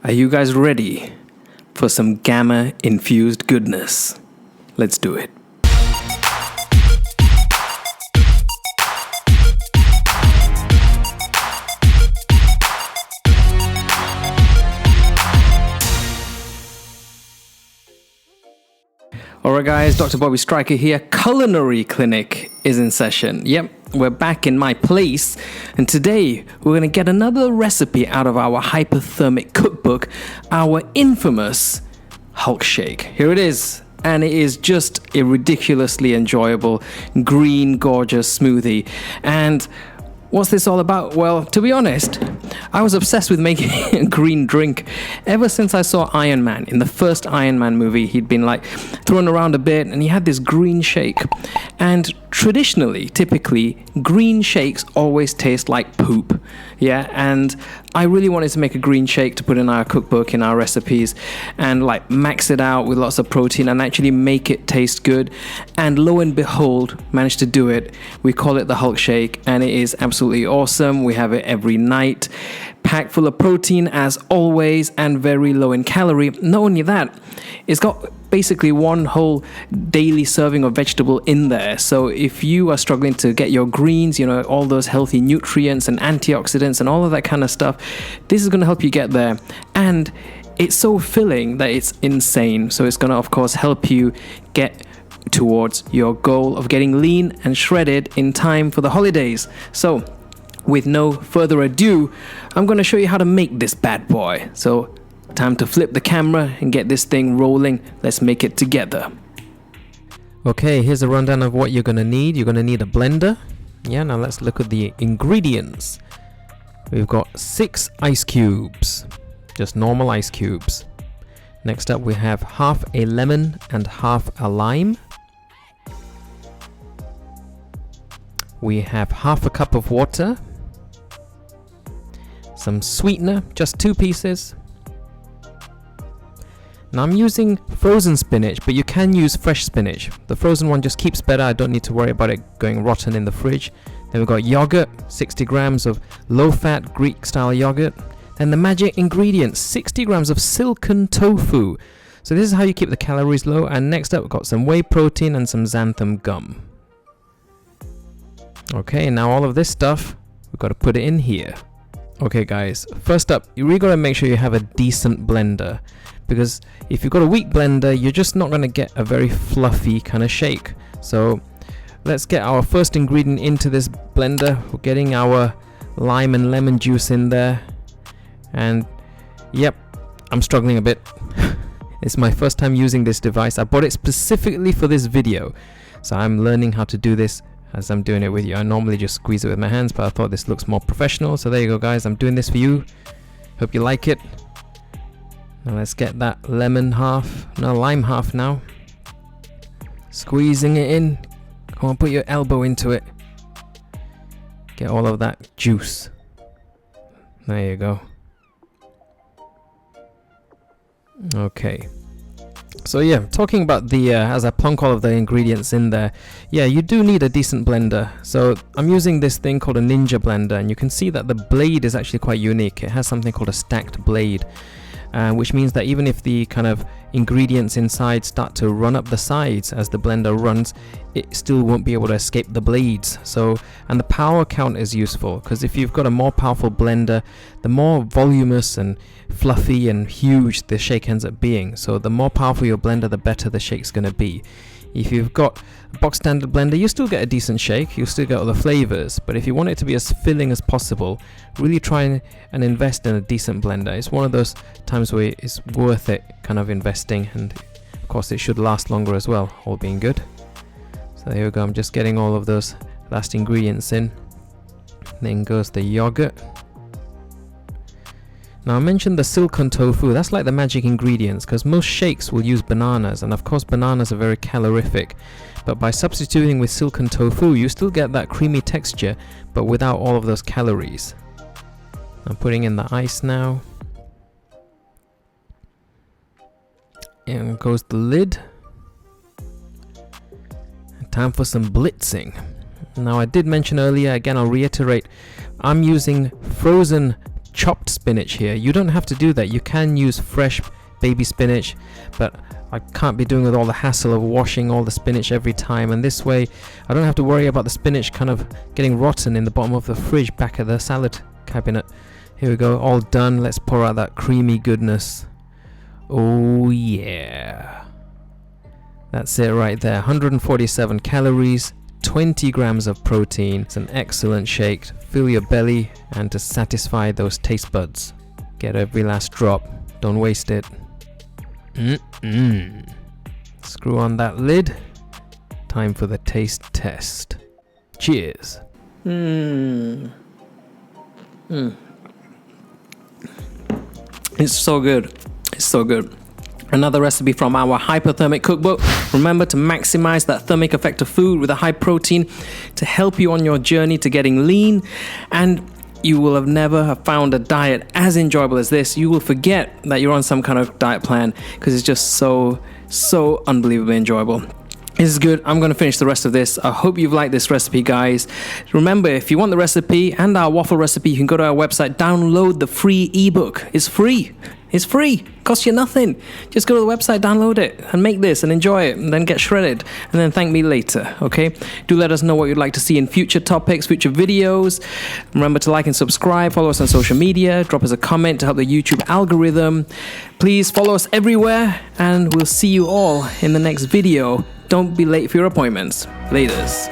Are you guys ready for some gamma-infused goodness? Let's do it. Alright guys, Dr. Bobby Striker here. Culinary Clinic is in session. Yep, we're back in my place, and today we're going to get another recipe out of our hypothermic cookbook, our infamous Hulk Shake. Here it is, and it is just a ridiculously enjoyable green, gorgeous smoothie. And what's this all about? Well, to be honest, I was obsessed with making a green drink ever since I saw Iron Man. In the first Iron Man movie, he'd been like thrown around a bit and he had this green shake. And traditionally, typically, green shakes always taste like poop. Yeah, and I really wanted to make a green shake to put in our cookbook, in our recipes, and like max it out with lots of protein and actually make it taste good. And lo and behold, managed to do it. We call it the Hulk Shake, and it is absolutely awesome. We have it every night, packed full of protein as always, and very low in calorie. Not only that, it's got basically one whole daily serving of vegetable in there. So if you are struggling to get your greens, you know, all those healthy nutrients and antioxidants and all of that kind of stuff, this is going to help you get there. And it's so filling that it's insane. So it's going to, of course, help you get towards your goal of getting lean and shredded in time for the holidays. So with no further ado, I'm going to show you how to make this bad boy. So time to flip the camera and get this thing rolling. Let's make it together. Okay, here's a rundown of what you're going to need. You're going to need a blender. Yeah, now let's look at the ingredients. We've got 6 ice cubes, just normal ice cubes. Next up, we have half a lemon and half a lime. We have half a cup of water. Some sweetener, just 2 pieces. Now I'm using frozen spinach, but you can use fresh spinach. The frozen one just keeps better. I don't need to worry about it going rotten in the fridge. Then we've got yogurt, 60 grams of low-fat Greek-style yogurt. Then the magic ingredient, 60 grams of silken tofu. So this is how you keep the calories low. And next up, we've got some whey protein and some xanthan gum. Okay, now all of this stuff, we've got to put it in here. Okay guys, first up, you really got to make sure you have a decent blender, because if you've got a weak blender, you're just not going to get a very fluffy kind of shake. So let's get our first ingredient into this blender. We're getting our lime and lemon juice in there, and yep, I'm struggling a bit. It's my first time using this device. I bought it specifically for this video, so I'm learning how to do this as I'm doing it with you. I normally just squeeze it with my hands, but I thought this looks more professional. So there you go guys, I'm doing this for you. Hope you like it. Now let's get that lime half now. Squeezing it in. Come on, put your elbow into it. Get all of that juice. There you go. Okay. So yeah, talking about the, as I plonk all of the ingredients in there, yeah, you do need a decent blender. So I'm using this thing called a Ninja blender, and you can see that the blade is actually quite unique. It has something called a stacked blade, which means that even if the kind of ingredients inside start to run up the sides as the blender runs, it still won't be able to escape the blades. So, and the power count is useful, because if you've got a more powerful blender, the more voluminous and fluffy and huge the shake ends up being. So the more powerful your blender, the better the shake's going to be. If you've got a box standard blender, you still get a decent shake, you'll still get all the flavors, but if you want it to be as filling as possible, really try and invest in a decent blender. It's one of those times where it's worth it kind of investing, and of course it should last longer as well, all being good. So there we go, I'm just getting all of those last ingredients in. Then goes the yogurt. Now I mentioned the silken tofu, that's like the magic ingredients, because most shakes will use bananas, and of course bananas are very calorific, but by substituting with silken tofu you still get that creamy texture but without all of those calories. I'm putting in the ice now, and goes the lid. Time for some blitzing. Now I did mention earlier, again I'll reiterate, I'm using frozen chopped spinach here. You don't have to do that. You can use fresh baby spinach, but I can't be doing with all the hassle of washing all the spinach every time, and this way I don't have to worry about the spinach kind of getting rotten in the bottom of the fridge back at the salad cabinet. Here we go, all done. Let's pour out that creamy goodness. Oh yeah, that's it right there. 147 calories, 20 grams of protein. It's an excellent shake to fill your belly and to satisfy those taste buds. Get every last drop, don't waste it. Screw on that lid. Time for the taste test. Cheers. It's so good. It's so good. Another recipe from our hypothermic cookbook. Remember to maximize that thermic effect of food with a high protein to help you on your journey to getting lean, and you will have never have found a diet as enjoyable as this. You will forget that you're on some kind of diet plan because it's just so unbelievably enjoyable. This is good. I'm going to finish the rest of this. I hope you've liked this recipe, guys. Remember, if you want the recipe and our waffle recipe, you can go to our website, download the free ebook. It's free. It's free. Costs you nothing. Just go to the website, download it, and make this and enjoy it, and then get shredded, and then thank me later, okay? Do let us know what you'd like to see in future topics, future videos. Remember to like and subscribe, follow us on social media, drop us a comment to help the YouTube algorithm. Please follow us everywhere, and we'll see you all in the next video. Don't be late for your appointments. Laters.